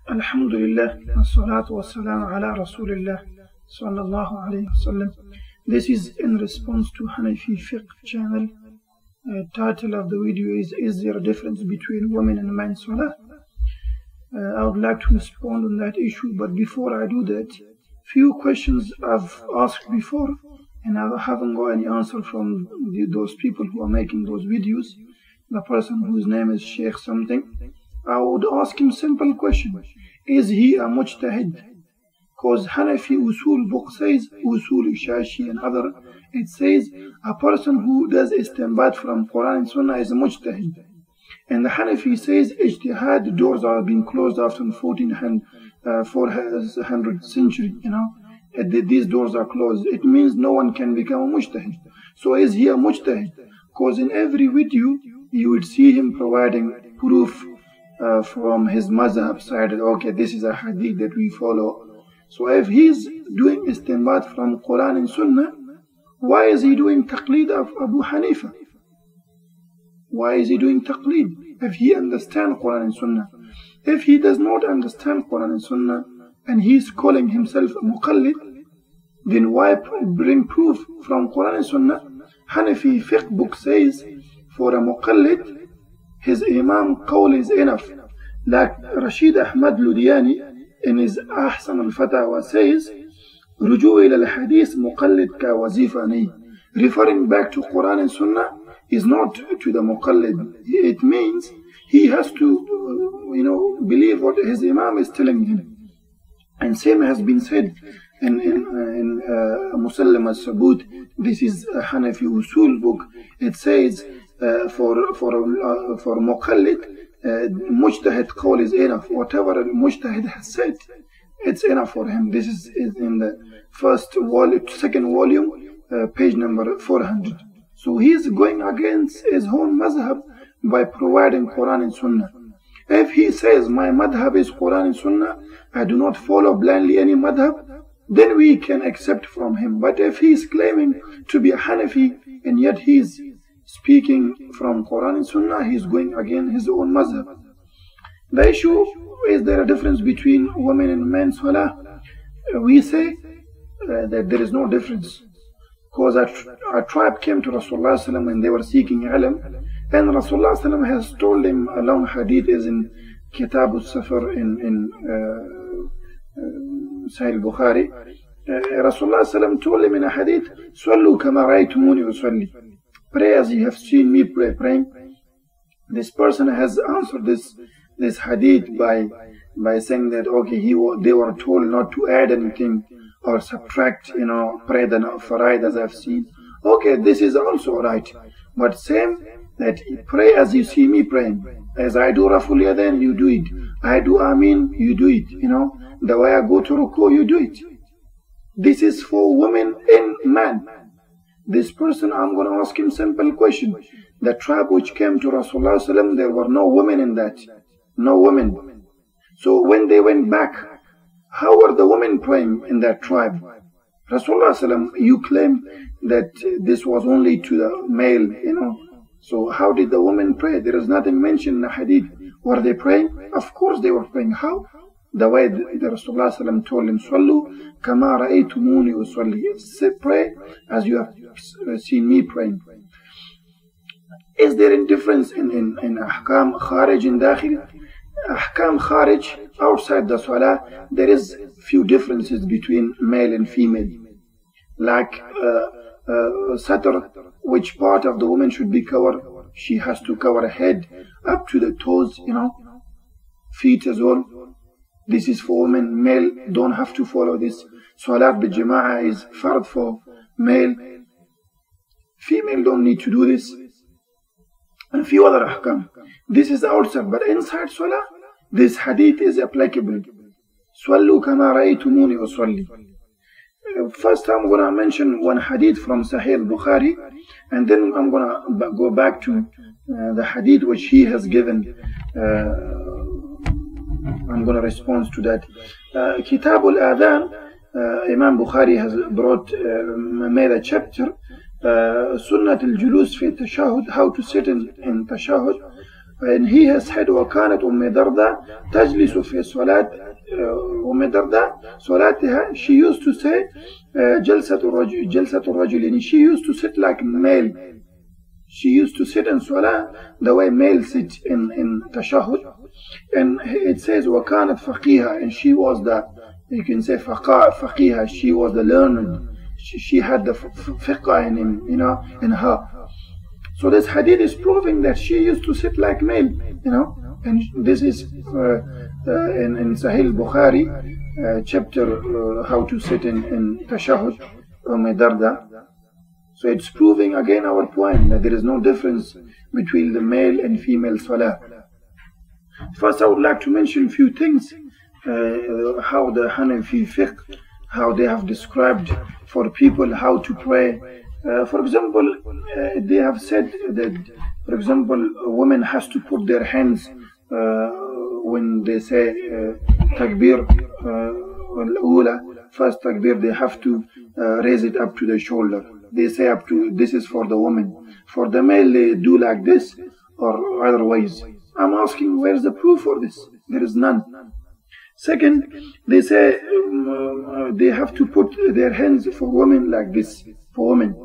Alhamdulillah, wassalatu wassalamu ala Rasulillah, sallallahu alayhi wasallam. This is in response to hanafifiqh channel. Title of the video is there a difference between women and men salah? I would like to respond on that issue, but before I do that, few questions I've asked before, and I haven't got any answer from those people who are making those videos. The person whose name is Sheikh something, I would ask him simple question: is he a mujtahid? Because Hanafi Usul book says, Usul Shashi and other, it says a person who does istinbat from Quran and Sunnah is a mujtahid. And the Hanafi says ijtihad, the doors are being closed after 400th century, these doors are closed. It means no one can become a mujtahid. So is he a mujtahid? Because in every video you would see him providing proof from his mazhab side. Okay, this is a hadith that we follow. So if he's doing istinbat from Quran and Sunnah, why is he doing taqleed of Abu Hanifa? Why is he doing taqleed if he understands Quran and Sunnah? If he does not understand Quran and Sunnah and he's calling himself a muqallid, then why bring proof from Quran and Sunnah? Hanafifiqh book says for a muqallid, his imam qawl is enough. Like Rashid Ahmad Ludhiani in his Ahsan al-Fatawa says, رجوع إلى الحديث مقلد كوظيفة ني. Referring back to Quran and Sunnah is not to the muqallid. It means he has to, believe what his imam is telling him. And same has been said in Musallam al-Sabut. This is a Hanafi Usul book. It says for muqallid, mujtahid qawl is enough. Whatever mujtahid has said, it's enough for him. This is in the second volume, page number 400. So he is going against his own mazhab by providing Quran and Sunnah. If he says my madhab is Quran and Sunnah, I do not follow blindly any madhab, then we can accept from him. But if he is claiming to be a Hanafi and yet he is speaking from Quran and Sunnah, he is going against his own mazhab. The issue is there a difference between women and men salah? We say that there is no difference. Because a tribe came to Rasulullah ﷺ and they were seeking ilm, and Rasulullah ﷺ has told them, a long hadith is in Kitab al-Safar in Sahih al-Bukhari. Rasulullah ﷺ told them in a hadith, "Sallu kama ra'aytumuni usalli." Pray as you have seen me praying. This person has answered this hadith by saying that they were told not to add anything or subtract, pray the faraid as I've seen. Okay, this is also right. But same that pray as you see me praying. As I do Raful Yadain, you do it. I do Amin, you do it. The way I go to Ruku, you do it. This is for women and men. This person, I'm going to ask him simple question. The tribe which came to Rasulullah ﷺ, there were no women in that. No women. So when they went back, how were the women praying in that tribe? Rasulullah ﷺ, you claim that this was only to the male, So how did the women pray? There is nothing mentioned in the hadith. Were they praying? Of course they were praying. How? The way the Rasulullah ﷺ told them, Sallu kama ra'aytumuni usalli. Pray as you have seen me praying. Is there a difference in ahkam kharij and dakhil? Ahkam kharij, outside the salah, there is few differences between male and female. Like satr, which part of the woman should be covered? She has to cover her head up to the toes, feet as well. This is for women. Male don't have to follow this. Salat bil jama'ah is fard for male. Female don't need to do this. And a few other ahkam. This is outside, but inside salah, this hadith is applicable. Sallu kama ra'aytumuni usalli. First I'm going to mention one hadith from Sahih al-Bukhari, and then I'm going to go back to the hadith which he has given. I'm going to respond to that. Kitab al-Adhan, Imam Bukhari has made a chapter, Sunnat al-Julus fi tashahud, how to sit in tashahud. And he has said وكانت درداء تجلس في الصلاة درداء صلاتها, she used to say جلسة الرجل, and she used to sit like male. She used to sit in salah the way males sit in tashahud. And it says وكانت فقيها, and she was the, you can say فقيها, she was the learned. She had the fiqh in her. So this hadith is proving that she used to sit like male, and this is in Sahih Bukhari, chapter how to sit in tashahud, darda. So it's proving again our point that there is no difference between the male and female salah. First, I would like to mention a few things, how the hanafifiqh, how they have described for people how to pray. For example, they have said that, for example, a woman has to put their hands when they say takbir al-ula, first takbir, they have to raise it up to the shoulder. They say up to, this is for the woman. For the male, they do like this or otherwise. I'm asking, where is the proof for this? There is none. Second, they say they have to put their hands for women like this, for women.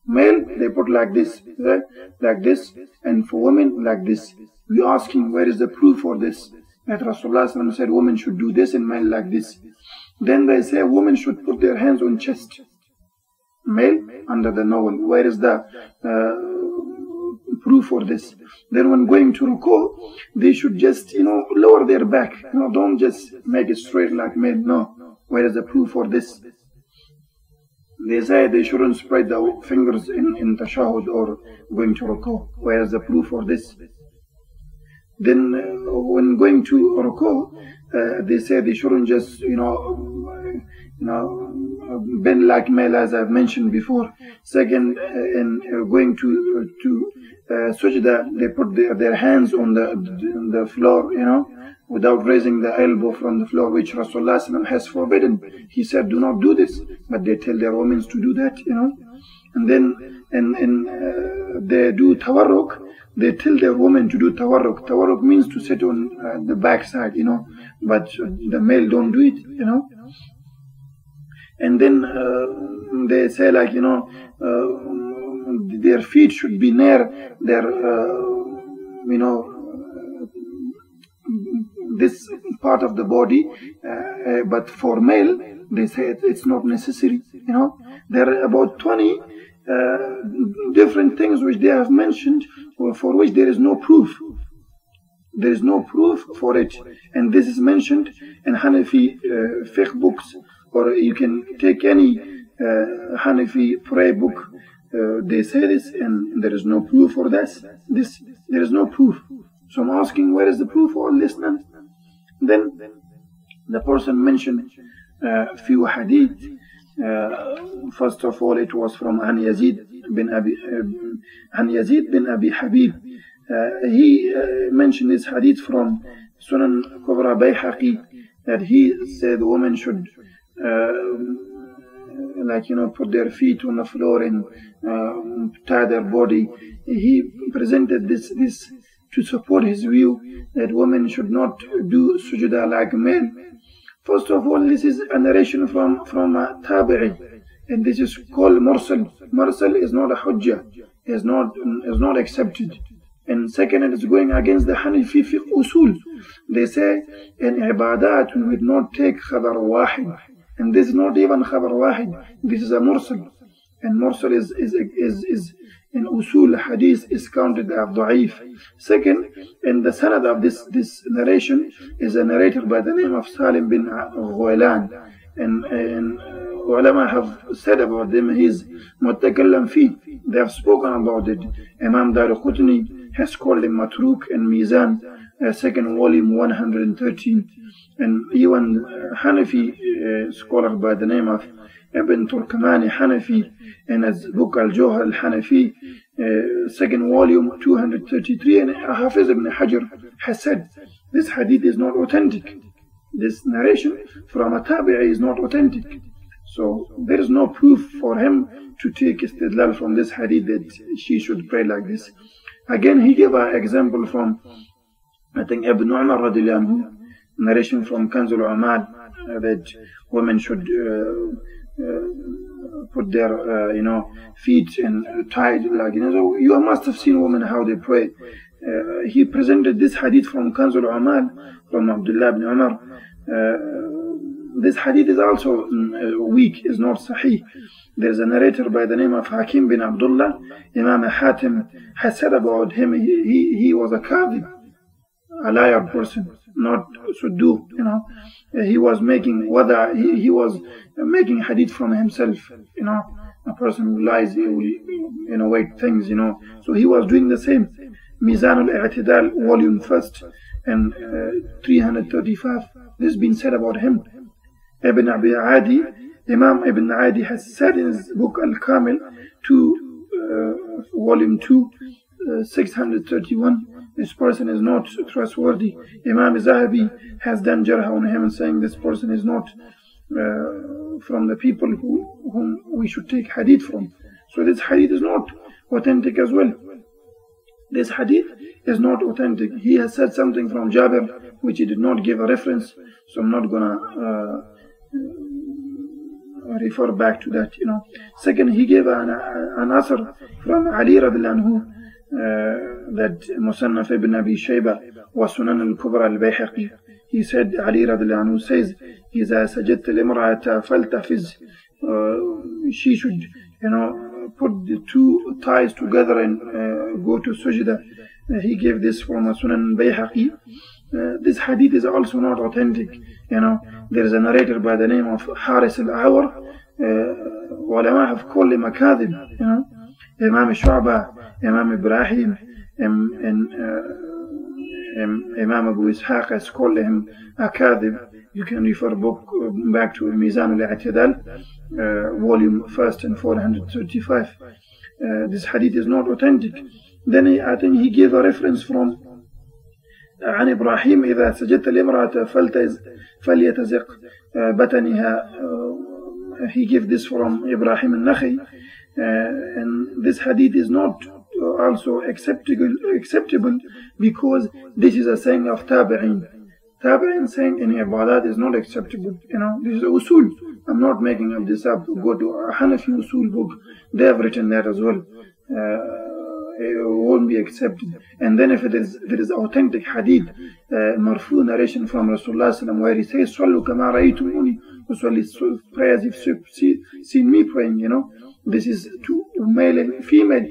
Male, they put like this, right? Like this, and for women, like this. We are asking, where is the proof for this? That Rasulullah said women should do this and men like this. Then they say women should put their hands on chest. Male, under the navel. Where is the proof for this? Then when going to ruku, they should just, lower their back. Don't just make it straight like male. No. Where is the proof for this? They say they shouldn't spread the fingers in tashahud or going to ruku. Where is the proof for this? Then when going to ruku, they say they shouldn't just, bend like male, as I've mentioned before. Second, in going to sujuda, they put their hands on the floor, without raising the elbow from the floor, which Rasulullah has forbidden. He said, do not do this. But they tell their women to do that, And then they do tawarruk. They tell their women to do tawarruk. Tawarruk means to sit on the back side, But the male don't do it, And then they say like, their feet should be near their, this part of the body, but for male, they say it's not necessary. There are about 20 different things which they have mentioned for which there is no proof. There is no proof for it, and this is mentioned in Hanafi fiqh books, or you can take any Hanafi prayer book. They say this, and there is no proof for this. There is no proof. So I'm asking, where is the proof for all this? None. Then the person mentioned a few hadith. First of all, it was from Yazid bin Abi Habib. He mentioned this hadith from Sunan Kubra Bayhaqi, that he said women should put their feet on the floor and tie their body. He presented this to support his view that women should not do sujuda like men. First of all, this is a narration from a tabi'i, and this is called mursal. Mursal is not a hujjah, is not accepted. And second, it is going against the hanafifiqh usul. They say in ibadat we would not take khabar wahid, and this is not even khabar wahid. This is a mursal, and mursal is in usul hadith is counted as da'if. Second, in the sanad of this narration is a narrator by the name of Salim bin Ghailan, and ulama have said about them, he's mutakallam fi. They have spoken about it. Imam Darqutni has called him matruk in Mizan, second volume 113, and even Hanafi scholar by the name of Ibn Turkmani Hanafi in his book Al-Johar Al-Hanafi, second volume 233, and Hafiz ibn Hajar has said this hadith is not authentic. This narration from a tabi'i is not authentic. So there is no proof for him to take istidlal from this hadith that she should pray like this. Again, he gave an example from, I think, Ibn Umar radiallahu anhu, narration from Kanz al-Amal, that women should put their feet and tied, like, so you must have seen women how they pray. He presented this hadith from Kanz al-Amal from Abdullah ibn Umar. This hadith is also weak, is not sahih. There's a narrator by the name of Hakim bin Abdullah. Imam Hatim has said about him, he was a kadhib, a liar person, not suddu, he was making wada, he was making hadith from himself, a person who lies, he will innovate things, so he was doing the same. Mizan al-I'tidal, volume 1st, and 335, this has been said about him. Ibn Abi Adi, Imam Ibn Adi has said in his book Al-Kamil, volume 2, 631, this person is not trustworthy. Imam Zahabi has done jarh on him, saying this person is not from the people whom we should take hadith from. So this hadith is not authentic as well. This hadith is not authentic. He has said something from Jabir which he did not give a reference, so I'm not gonna refer back to that. Second, he gave an asr from Ali radiallahu anhu, that Musannaf ibn Abi Shayba wa Sunan al-Kubra al-Bayhaqi. He said, Ali radiallahu anhu says, إذا سجدت الامرأة فلتفز, she should put the two thighs together and go to sujuda. He gave this from Sunan al-Bayhaqi. This hadith is also not authentic. There is a narrator by the name of Haris al-Awar. Ulama have called him a kadhib. Imam Shu'bah, Imam Ibrahim, and Imam Abu Ishaq has called him a kadhib. You can refer back to Mizan al-I'tidal, volume 1st and 435. This hadith is not authentic. Then I think he gave a reference from عن إبراهيم إذا سجدت الامرأة فليتزق بطنها. He gave this from Ibrahim al-Nakhi, and this hadith is not also acceptable because this is a saying of tabi'in. Tabi'in saying in ibadat is not acceptable. This is usul. I'm not making this up. Go to a Hanafi usul book. They have written that as well. It won't be accepted. And then if it is authentic hadith, marfu narration from Rasulullah where he says, Sallu kama ra'aytumuni, pray as if you've seen me praying, This is to male and female,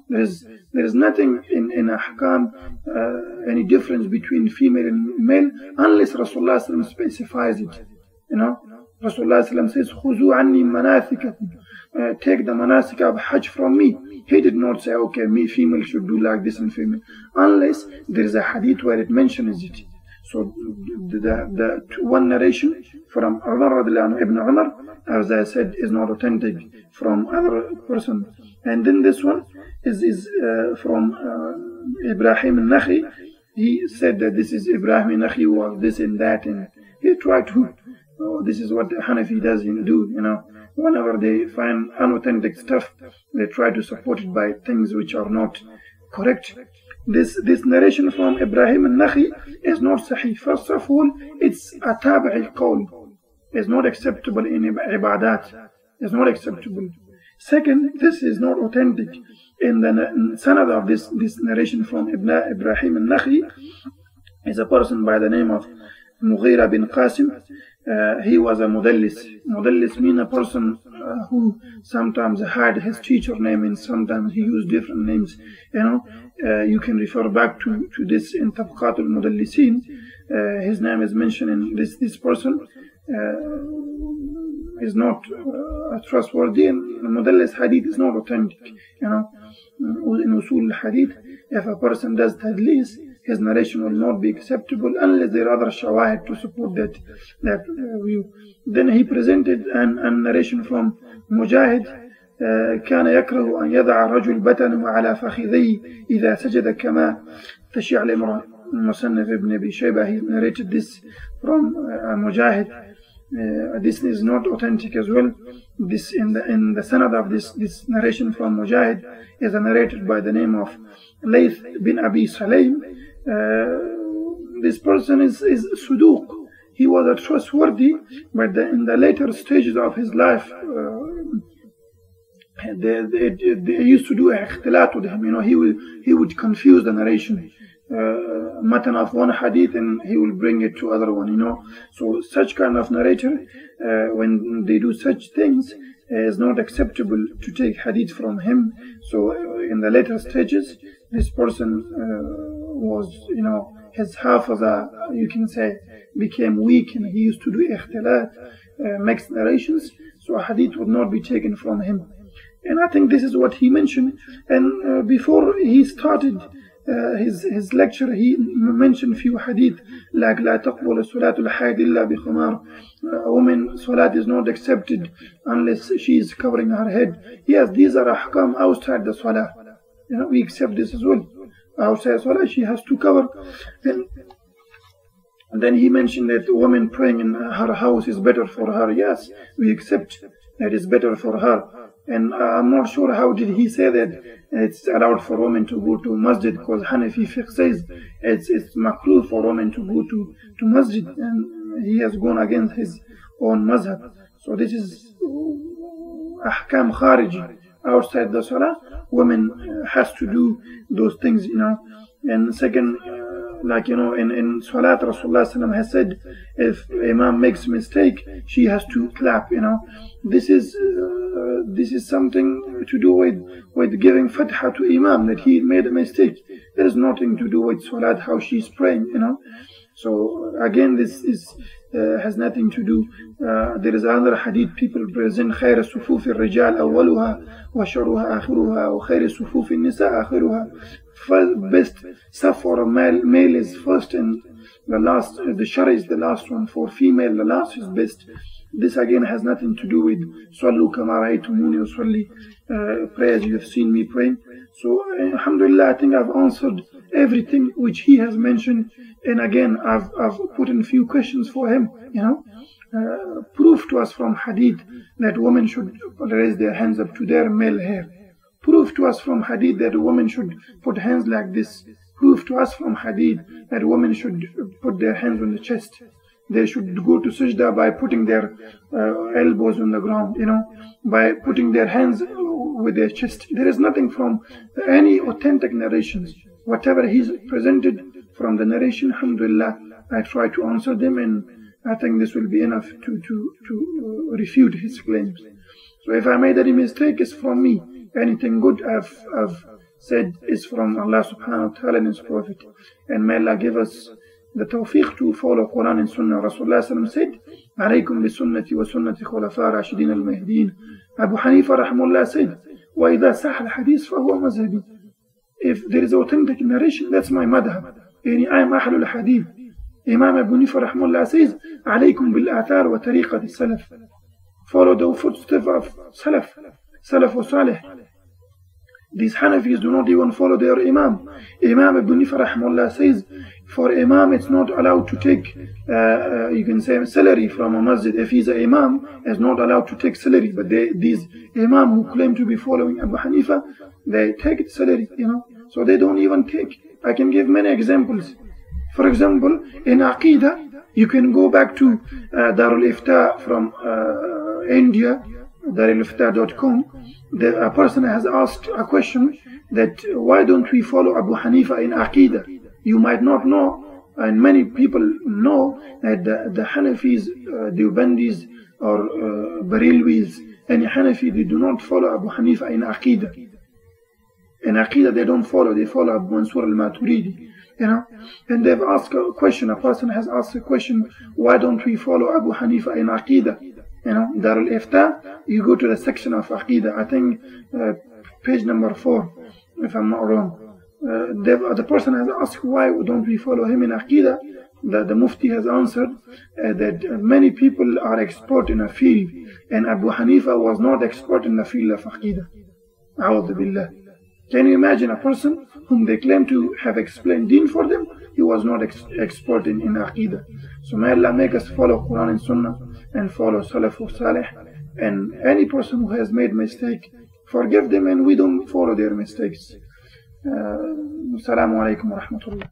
There is nothing in ahkam, any difference between female and male, unless Rasulullah specifies it, Rasulullah says, Khuzu anni manasikakum, take the manasik of Hajj from me. He did not say, okay, female should do like this and female, unless there is a hadith where it mentions it. So the one narration from Umar Ibn Umar, as I said, is not authentic from other person. And then this one is from Ibrahim al-Nakhi. He said that this is Ibrahim al-Nakhi was this and that, and he tried to, this is what Hanafi does do, Whenever they find unauthentic stuff, they try to support it by things which are not correct. This narration from Ibrahim al-Nakhi is not sahih. First of all, it's a tabi'i qawl. It's not acceptable in ibadat. It's not acceptable. Second, this is not authentic. In the sanad of this narration from Ibrahim al-Nakhi is a person by the name of Mughira bin Qasim. He was a mudallis. Mudallis means a person who sometimes had his teacher name and sometimes he used different names. You can refer back to this in Tabqat al-Mudallisin. His name is mentioned in this person. Is not trustworthy, and the mudallis hadith is not authentic. In usul hadith, if a person does tadlis, his narration will not be acceptable unless there are other shawahid to support that view. Then he presented a narration from Mujahid. كان يكره أن يضع الرجل بطنه على فخذيه إذا سجد كما تشيع الامرأة. Musannaf ibn Abi Shayba, he narrated this from Mujahid. this is not authentic as well. This in the sanad of this narration from Mujahid is narrated by the name of Layth bin Abi Sulaym. This person is Suduq. He was a trustworthy, but in the later stages of his life, they used to do ikhtilat with him. He would confuse the narration, matan of one hadith, and he will bring it to other one. So such kind of narrator, when they do such things, is not acceptable to take hadith from him. So in the later stages, this person was, his hafaza, you can say, became weak, and he used to do ikhtilat, mixed narrations. So a hadith would not be taken from him. And I think this is what he mentioned. And before he started his lecture, he mentioned few hadith like لا تقبل الصلاة الحائض إلا بخمار. A woman salat is not accepted unless she is covering her head. Yes, these are ahkam outside the salah. We accept this as well. Outside salah, she has to cover. And then he mentioned that a woman praying in her house is better for her. Yes, we accept that it's better for her. And I'm not sure how did he say that it's allowed for women to go to masjid, because hanafifiqh says it's makruh for women to go to masjid, and he has gone against his own mazhab. So this is ahkam khariji. Outside the salah, women has to do those things, And second, in salat, Rasulullah has said, if imam makes a mistake, she has to clap. This is something to do with giving fatha to imam, that he made a mistake. There is nothing to do with salat, how she's praying. So again, this has nothing to do. There is another hadith people present: خير الصفوف الرجال أولها وشرها آخرها وخير الصفوف النساء آخرها. Best saf for a male is first, and the last, the shara is the last one. For female, the last is best. This again has nothing to do with Sallu kama ra'aytumuni usalli, pray as you have seen me praying. So alhamdulillah, I think I've answered everything which he has mentioned. And again, I've put in a few questions for him. Prove to us from hadith that women should raise their hands up to their male hair. Prove to us from hadith that a woman should put hands like this. Prove to us from hadith that women should put their hands on the chest. They should go to sajda by putting their elbows on the ground, by putting their hands with their chest. There is nothing from any authentic narrations. Whatever he's presented from the narration, alhamdulillah, I try to answer them, and I think this will be enough to refute his claims. So if I made any mistake, it's from me. Anything good I've said is from Allah subhanahu wa ta'ala and His Prophet. And may Allah give us the tawfiq to follow Quran and Sunnah. Rasulullah said, عليكم بسنتي وسنة خلفاء راشدين المهديين. Abu Hanifa rahimahullah said, وإذا صح الحديث فهو مذهبي. If there is authentic narration, that's my madhab. I am أهل الحديث. Imam Abu Hanifa rahimahullah says, عليكم بالآثار وطريقة السلف. Follow the footsteps of Salaf wa Salih. These Hanafis do not even follow their Imam. Imam Abu Hanifa rahimahullah says, for Imam it's not allowed to take, you can say, salary from a masjid. If he's an Imam, is not allowed to take salary. But these Imam who claim to be following Abu Hanifa, they take salary, So they don't even take. I can give many examples. For example, in Aqidah, you can go back to Darul Ifta from India, darulifta.com. A person has asked a question that why don't we follow Abu Hanifa in Aqidah? You might not know, and many people know, that the Hanafis, Deobandis or Barilwis, any Hanafi, they do not follow Abu Hanifa in Aqidah. In Aqidah they don't follow, they follow Abu Mansur al-Maturidi. And they've asked a question, a person has asked a question, why don't we follow Abu Hanifa in Aqidah? Darul Ifta, you go to the section of Aqidah, I think page number 4, if I'm not wrong. The person has asked, why don't we follow him in Aqidah? The Mufti has answered that many people are expert in a field, and Abu Hanifa was not expert in the field of Aqidah. A'udhu billah. Can you imagine a person whom they claim to have explained deen for them? He was not expert in Aqidah. So may Allah make us follow Quran and Sunnah, and follow Salafus Salih. And any person who has made mistake, forgive them, and we don't follow their mistakes. Assalamu alaikum wa rahmatullah.